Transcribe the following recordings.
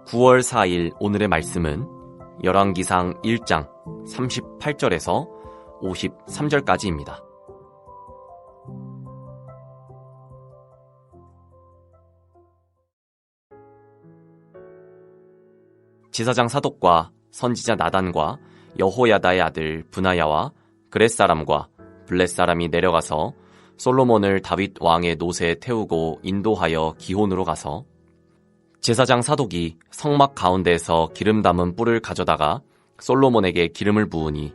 9월 4일 오늘의 말씀은 열왕기상 1장 38절에서 53절까지입니다. 제사장 사독과 선지자 나단과 여호야다의 아들 브나야와 그렛 사람과 블렛 사람이 내려가서 솔로몬을 다윗 왕의 노새에 태우고 인도하여 기혼으로 가서 제사장 사독이 성막 가운데에서 기름 담은 뿔을 가져다가 솔로몬에게 기름을 부으니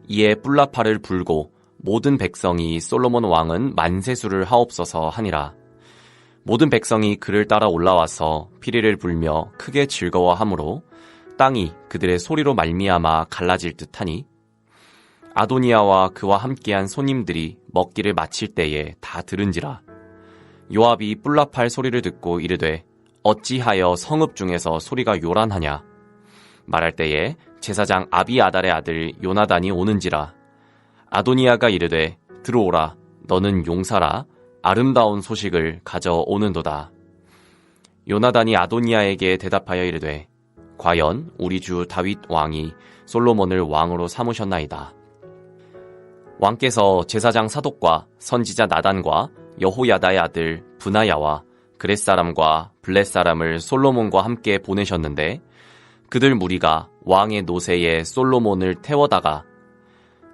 이에 뿔나팔을 불고 모든 백성이 솔로몬 왕은 만세수를 하옵소서 하니라. 모든 백성이 그를 따라 올라와서 피리를 불며 크게 즐거워하므로 땅이 그들의 소리로 말미암아 갈라질 듯하니 아도니아와 그와 함께한 손님들이 먹기를 마칠 때에 다 들은지라. 요압이 뿔나팔 소리를 듣고 이르되 어찌하여 성읍 중에서 소리가 요란하냐. 말할 때에 제사장 아비아달의 아들 요나단이 오는지라. 아도니아가 이르되 들어오라. 너는 용사라. 아름다운 소식을 가져오는도다. 요나단이 아도니아에게 대답하여 이르되 과연 우리 주 다윗 왕이 솔로몬을 왕으로 삼으셨나이다. 왕께서 제사장 사독과 선지자 나단과 여호야다의 아들 브나야와 그렛 사람과 블렛 사람을 솔로몬과 함께 보내셨는데 그들 무리가 왕의 노새에 솔로몬을 태워다가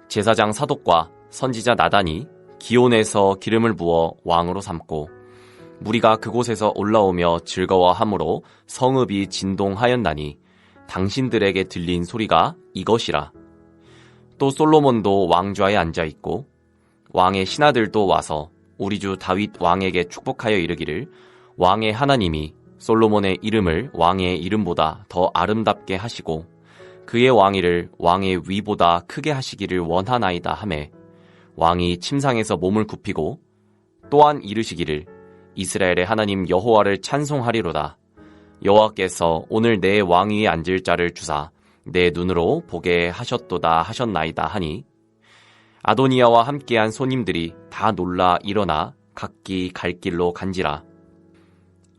제사장 사독과 선지자 나단이 기온에서 기름을 부어 왕으로 삼고 무리가 그곳에서 올라오며 즐거워하므로 성읍이 진동하였나니 당신들에게 들린 소리가 이것이라. 또 솔로몬도 왕좌에 앉아있고 왕의 신하들도 와서 우리 주 다윗 왕에게 축복하여 이르기를 왕의 하나님이 솔로몬의 이름을 왕의 이름보다 더 아름답게 하시고 그의 왕위를 왕의 위보다 크게 하시기를 원하나이다 하매 왕이 침상에서 몸을 굽히고 또한 이르시기를 이스라엘의 하나님 여호와를 찬송하리로다. 여호와께서 오늘 내 왕위에 앉을 자를 주사 내 눈으로 보게 하셨도다 하셨나이다 하니 아도니아와 함께한 손님들이 다 놀라 일어나 각기 갈 길로 간지라.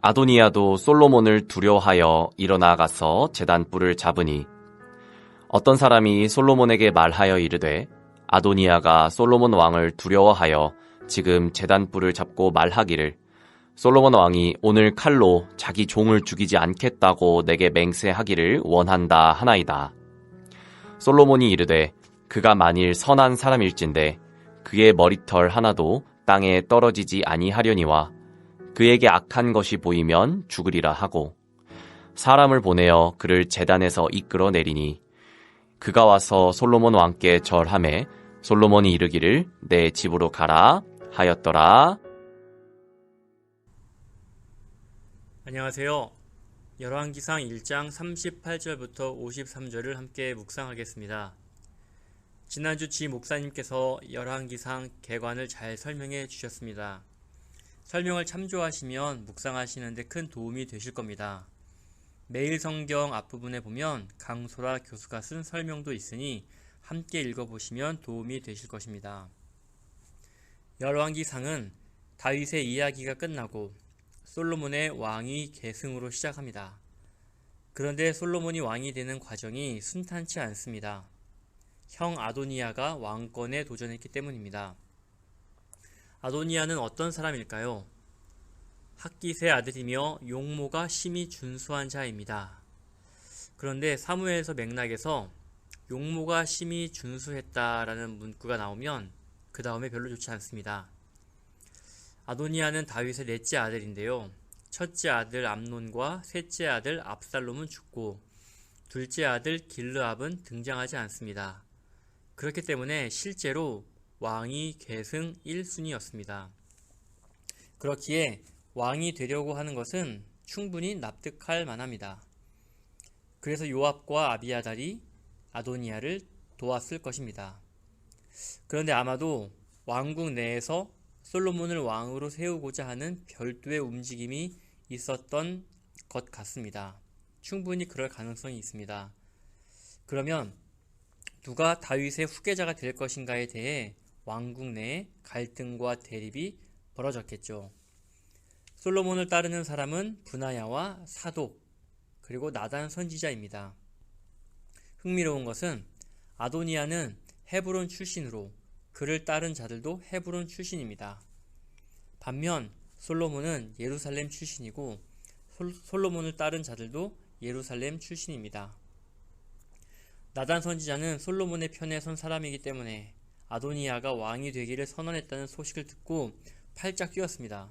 아도니아도 솔로몬을 두려워하여 일어나 가서 제단 뿔을 잡으니 어떤 사람이 솔로몬에게 말하여 이르되 아도니아가 솔로몬 왕을 두려워하여 지금 제단 뿔을 잡고 말하기를 솔로몬 왕이 오늘 칼로 자기 종을 죽이지 않겠다고 내게 맹세하기를 원한다 하나이다. 솔로몬이 이르되 그가 만일 선한 사람일진데 그의 머리털 하나도 땅에 떨어지지 아니하려니와 그에게 악한 것이 보이면 죽으리라 하고 사람을 보내어 그를 제단에서 이끌어 내리니 그가 와서 솔로몬 왕께 절하매 솔로몬이 이르기를 내 집으로 가라 하였더라. 안녕하세요. 열왕기상 1장 38절부터 53절을 함께 묵상하겠습니다. 지난주 지 목사님께서 열왕기상 개관을 잘 설명해 주셨습니다. 설명을 참조하시면 묵상하시는데 큰 도움이 되실 겁니다. 매일 성경 앞부분에 보면 강소라 교수가 쓴 설명도 있으니 함께 읽어보시면 도움이 되실 것입니다. 열왕기상은 다윗의 이야기가 끝나고 솔로몬의 왕위 계승으로 시작합니다. 그런데 솔로몬이 왕이 되는 과정이 순탄치 않습니다. 형 아도니아가 왕권에 도전했기 때문입니다. 아도니아는 어떤 사람일까요? 핫깃의 아들이며 용모가 심히 준수한 자입니다. 그런데 사무엘서 맥락에서 용모가 심히 준수했다라는 문구가 나오면 그 다음에 별로 좋지 않습니다. 아도니아는 다윗의 넷째 아들인데요. 첫째 아들 암논과 셋째 아들 압살롬은 죽고 둘째 아들 길르압은 등장하지 않습니다. 그렇기 때문에 실제로 왕위 계승 1순위였습니다. 그렇기에 왕이 되려고 하는 것은 충분히 납득할 만합니다. 그래서 요압과 아비아달이 아도니아를 도왔을 것입니다. 그런데 아마도 왕국 내에서 솔로몬을 왕으로 세우고자 하는 별도의 움직임이 있었던 것 같습니다. 충분히 그럴 가능성이 있습니다. 그러면 누가 다윗의 후계자가 될 것인가에 대해 왕국 내에 갈등과 대립이 벌어졌겠죠. 솔로몬을 따르는 사람은 브나야와 사독, 그리고 나단 선지자입니다. 흥미로운 것은 아도니아는 헤브론 출신으로 그를 따른 자들도 헤브론 출신입니다. 반면 솔로몬은 예루살렘 출신이고 솔로몬을 따른 자들도 예루살렘 출신입니다. 나단 선지자는 솔로몬의 편에 선 사람이기 때문에 아도니아가 왕이 되기를 선언했다는 소식을 듣고 팔짝 뛰었습니다.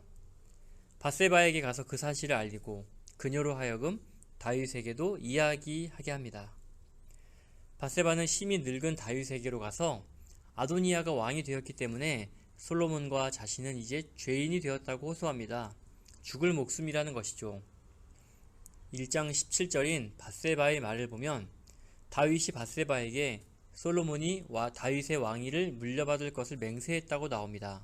밧세바에게 가서 그 사실을 알리고 그녀로 하여금 다윗에게도 이야기하게 합니다. 밧세바는 심히 늙은 다윗에게로 가서 아도니아가 왕이 되었기 때문에 솔로몬과 자신은 이제 죄인이 되었다고 호소합니다. 죽을 목숨이라는 것이죠. 1장 17절인 밧세바의 말을 보면 다윗이 밧세바에게 솔로몬이 다윗의 왕위를 물려받을 것을 맹세했다고 나옵니다.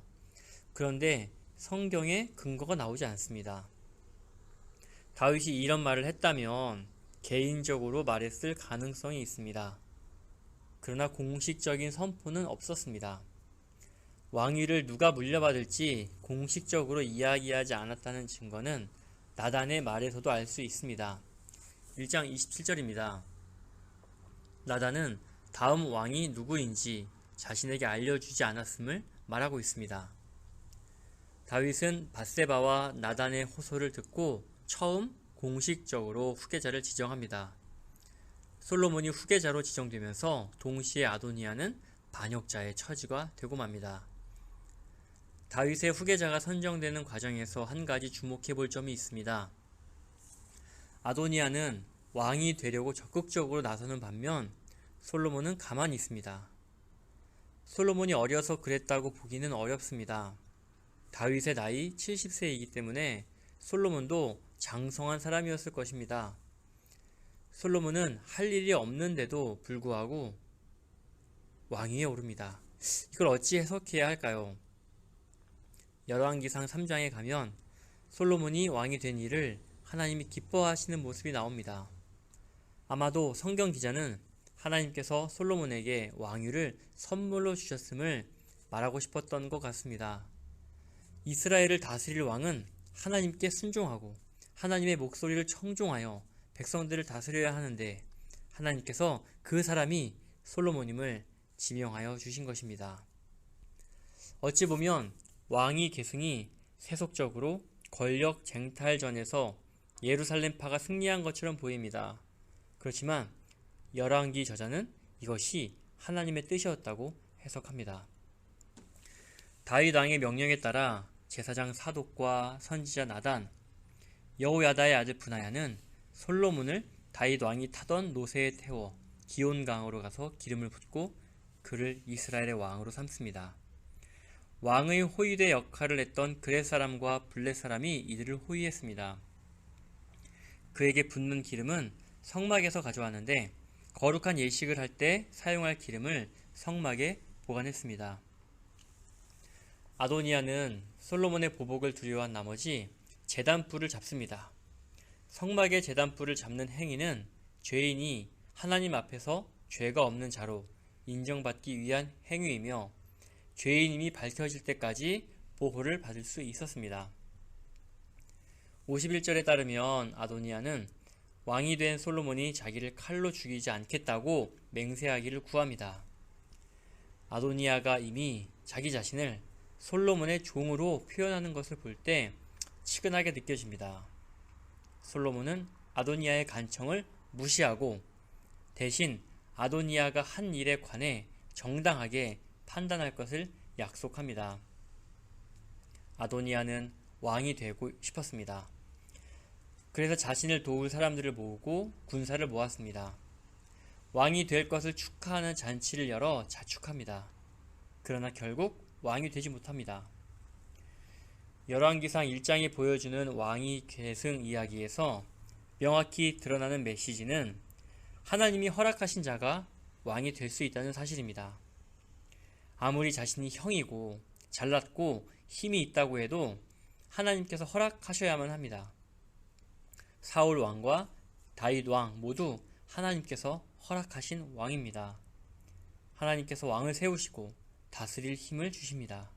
그런데 성경에 근거가 나오지 않습니다. 다윗이 이런 말을 했다면 개인적으로 말했을 가능성이 있습니다. 그러나 공식적인 선포는 없었습니다. 왕위를 누가 물려받을지 공식적으로 이야기하지 않았다는 증거는 나단의 말에서도 알 수 있습니다. 1장 27절입니다. 나단은 다음 왕이 누구인지 자신에게 알려주지 않았음을 말하고 있습니다. 다윗은 밧세바와 나단의 호소를 듣고 처음 공식적으로 후계자를 지정합니다. 솔로몬이 후계자로 지정되면서 동시에 아도니아는 반역자의 처지가 되고 맙니다. 다윗의 후계자가 선정되는 과정에서 한 가지 주목해 볼 점이 있습니다. 아도니아는 왕이 되려고 적극적으로 나서는 반면 솔로몬은 가만히 있습니다. 솔로몬이 어려서 그랬다고 보기는 어렵습니다. 다윗의 나이 70세이기 때문에 솔로몬도 장성한 사람이었을 것입니다. 솔로몬은 할 일이 없는데도 불구하고 왕위에 오릅니다. 이걸 어찌 해석해야 할까요? 열왕기상 3장에 가면 솔로몬이 왕이 된 일을 하나님이 기뻐하시는 모습이 나옵니다. 아마도 성경 기자는 하나님께서 솔로몬에게 왕위를 선물로 주셨음을 말하고 싶었던 것 같습니다. 이스라엘을 다스릴 왕은 하나님께 순종하고 하나님의 목소리를 청종하여 백성들을 다스려야 하는데 하나님께서 그 사람이 솔로몬임을 지명하여 주신 것입니다. 어찌 보면 왕위 계승이 세속적으로 권력 쟁탈전에서 예루살렘파가 승리한 것처럼 보입니다. 그렇지만 열왕기 저자는 이것이 하나님의 뜻이었다고 해석합니다. 다윗 왕의 명령에 따라 제사장 사독과 선지자 나단, 여호야다의 아들 브나야는 솔로몬을 다윗 왕이 타던 노새에 태워 기온강으로 가서 기름을 붓고 그를 이스라엘의 왕으로 삼습니다. 왕의 호위대 역할을 했던 그렛 사람과 블렛 사람이 이들을 호위했습니다. 그에게 붓는 기름은 성막에서 가져왔는데 거룩한 예식을 할 때 사용할 기름을 성막에 보관했습니다. 아도니아는 솔로몬의 보복을 두려워한 나머지 제단불을 잡습니다. 성막의 제단불을 잡는 행위는 죄인이 하나님 앞에서 죄가 없는 자로 인정받기 위한 행위이며 죄인임이 밝혀질 때까지 보호를 받을 수 있었습니다. 51절에 따르면 아도니아는 왕이 된 솔로몬이 자기를 칼로 죽이지 않겠다고 맹세하기를 구합니다. 아도니아가 이미 자기 자신을 솔로몬의 종으로 표현하는 것을 볼 때 치근하게 느껴집니다. 솔로몬은 아도니아의 간청을 무시하고 대신 아도니아가 한 일에 관해 정당하게 판단할 것을 약속합니다. 아도니아는 왕이 되고 싶었습니다. 그래서 자신을 도울 사람들을 모으고 군사를 모았습니다. 왕이 될 것을 축하하는 잔치를 열어 자축합니다. 그러나 결국 왕이 되지 못합니다. 열왕기상 1장이 보여주는 왕위 계승 이야기에서 명확히 드러나는 메시지는 하나님이 허락하신 자가 왕이 될 수 있다는 사실입니다. 아무리 자신이 형이고 잘났고 힘이 있다고 해도 하나님께서 허락하셔야만 합니다. 사울 왕과 다윗 왕 모두 하나님께서 허락하신 왕입니다. 하나님께서 왕을 세우시고 다스릴 힘을 주십니다.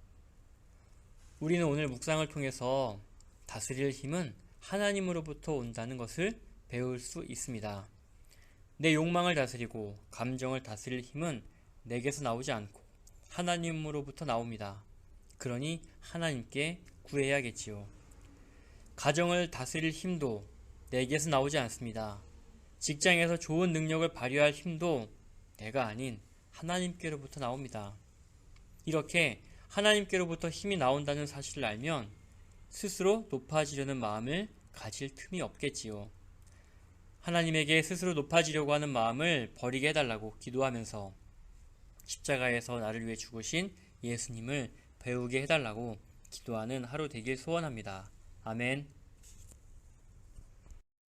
우리는 오늘 묵상을 통해서 다스릴 힘은 하나님으로부터 온다는 것을 배울 수 있습니다. 내 욕망을 다스리고 감정을 다스릴 힘은 내게서 나오지 않고 하나님으로부터 나옵니다. 그러니 하나님께 구해야겠지요. 가정을 다스릴 힘도 내게서 나오지 않습니다. 직장에서 좋은 능력을 발휘할 힘도 내가 아닌 하나님께로부터 나옵니다. 이렇게 하나님께로부터 힘이 나온다는 사실을 알면 스스로 높아지려는 마음을 가질 틈이 없겠지요. 하나님에게 스스로 높아지려고 하는 마음을 버리게 해달라고 기도하면서 십자가에서 나를 위해 죽으신 예수님을 배우게 해달라고 기도하는 하루 되길 소원합니다. 아멘.